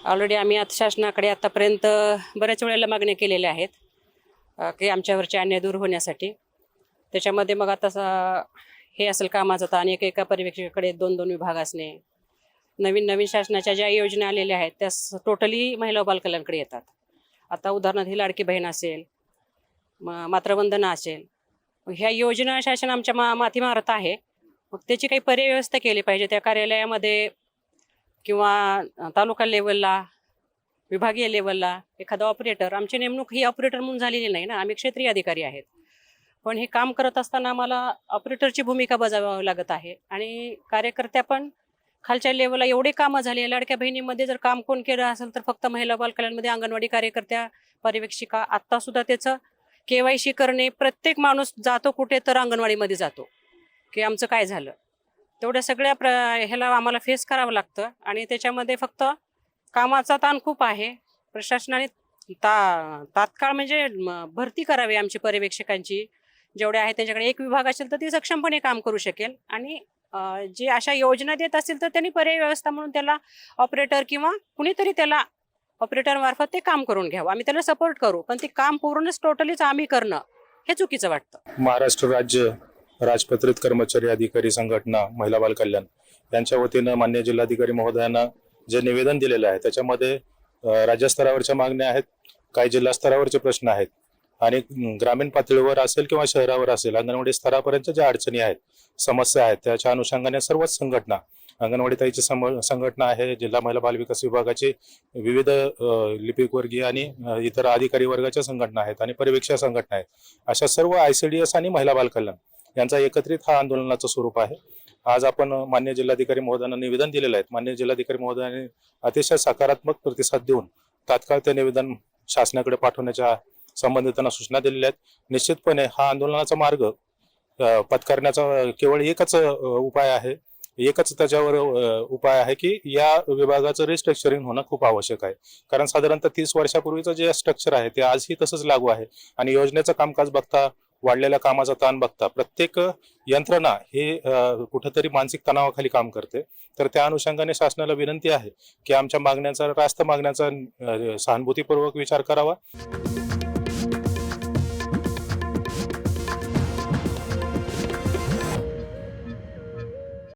Already आम्ही आता शासनाकडे आतापर्यंत बऱ्याच वेळेला मागण्या केलेल्या आहेत की आमच्यावरचे अन्याय दूर होण्यासाठी. त्याच्यामध्ये मग आता हे असेल कामाचं ताण, एका पर्यवेक्षकाकडे 2-2 विभाग असणे, नवीन नवीन शासनाच्या ज्या योजना आलेल्या आहेत त्या टोटली महिला व बालकल्याणकडे येतात. आता उदाहरणार्थ ही लाडकी बहीण असेल, मातृवंदना असेल, ह्या योजना शासन आमच्या माथी मारत आहे. मग त्याची काही पर्याय व्यवस्था केली पाहिजे त्या कार्यालयामध्ये किंवा तालुका लेवलला, विभागीय लेवलला एखादा ऑपरेटर. आमची नेमणूक ही ऑपरेटर म्हणून झालेली नाही ना, आम्ही क्षेत्रीय अधिकारी आहेत. पण हे काम करत असताना आम्हाला ऑपरेटरची भूमिका बजावावी लागत आहे आणि कार्यकर्त्या पण खालच्या लेवलला एवढे कामं झाले. लाडक्या बहिणीमध्ये जर काम कोण केलं असेल तर फक्त महिला बालकल्याणमध्ये अंगणवाडी कार्यकर्त्या, पर्यवेक्षिका. आत्तासुद्धा त्याचं KYC करणे, प्रत्येक माणूस जातो कुठे तर अंगणवाडीमध्ये जातो की आमचं काय झालं. तेवढ्या सगळ्या ह्याला आम्हाला फेस करावं लागतं आणि त्याच्यामध्ये फक्त कामाचा ताण खूप आहे. प्रशासनाने तात्काळ म्हणजे भरती करावी आमची पर्यवेक्षकांची. जेवढे आहेत त्यांच्याकडे एक विभाग असेल तर ती सक्षमपणे काम करू शकेल आणि जे अशा योजना देत असतील तर त्यांनी पर्याय व्यवस्था म्हणून त्याला ऑपरेटर किंवा कुणीतरी त्याला ऑपरेटर मार्फत ते काम करून घ्यावं. आम्ही त्याला सपोर्ट करू, पण ते काम पूर्णच टोटलीच आम्ही करणं हे चुकीचं वाटतं. महाराष्ट्र राज्य राजपत्रित कर्मचारी अधिकारी संघटना महिला बाल कल्याण यांच्या वतीनं माननीय जिल्हाधिकारी महोदयांना जे निवेदन दिलेलं आहे त्याच्यामध्ये राज्यस्तरावरच्या मागण्या आहेत, काही जिल्हा स्तरावरचे प्रश्न आहेत आणि ग्रामीण पातळीवर असेल किंवा शहरावर असेल अंगणवाडी स्तरापर्यंत ज्या अडचणी आहेत, समस्या आहेत, त्याच्या अनुषंगाने सर्वच संघटना, अंगणवाडी ताईची संघटना आहे, जिल्हा महिला बाल विकास विभागाची विविध लिपिकवर्गीय आणि इतर अधिकारी वर्गाच्या संघटना आहेत आणि पर्यवेक्षक संघटना आहेत. अशा सर्व ICDS आणि महिला बाल कल्याण यांचा एकत्रित हा आंदोलनाचं स्वरूप आहे. आज आपण माननीय जिल्हाधिकारी महोदयांना निवेदन दिलेलं आहे. माननीय जिल्हाधिकारी महोदयांनी अतिशय सकारात्मक प्रतिसाद देऊन तात्काळ ते निवेदन शासनाकडे पाठवण्याच्या संबंधितांना सूचना दिलेल्या आहेत. निश्चितपणे हा आंदोलनाचा मार्ग पत्करण्याचा केवळ एकच उपाय आहे, एकच त्याच्यावर उपाय आहे की या विभागाचं रिस्ट्रक्चरिंग होणं खूप आवश्यक आहे. कारण साधारणतः 30 वर्षापूर्वीचं जे स्ट्रक्चर आहे ते आजही तसंच लागू आहे आणि योजनेचं कामकाज बघता, वाढलेल्या कामाचा ताण बघता प्रत्येक यंत्रणा हे कुठेतरी मानसिक तणावाखाली काम करते. तर त्या अनुषंगाने शासनाला विनंती आहे की आमच्या मागण्यांचा, रास्त मागण्यांचा सहानुभूतीपूर्वक विचार करावा.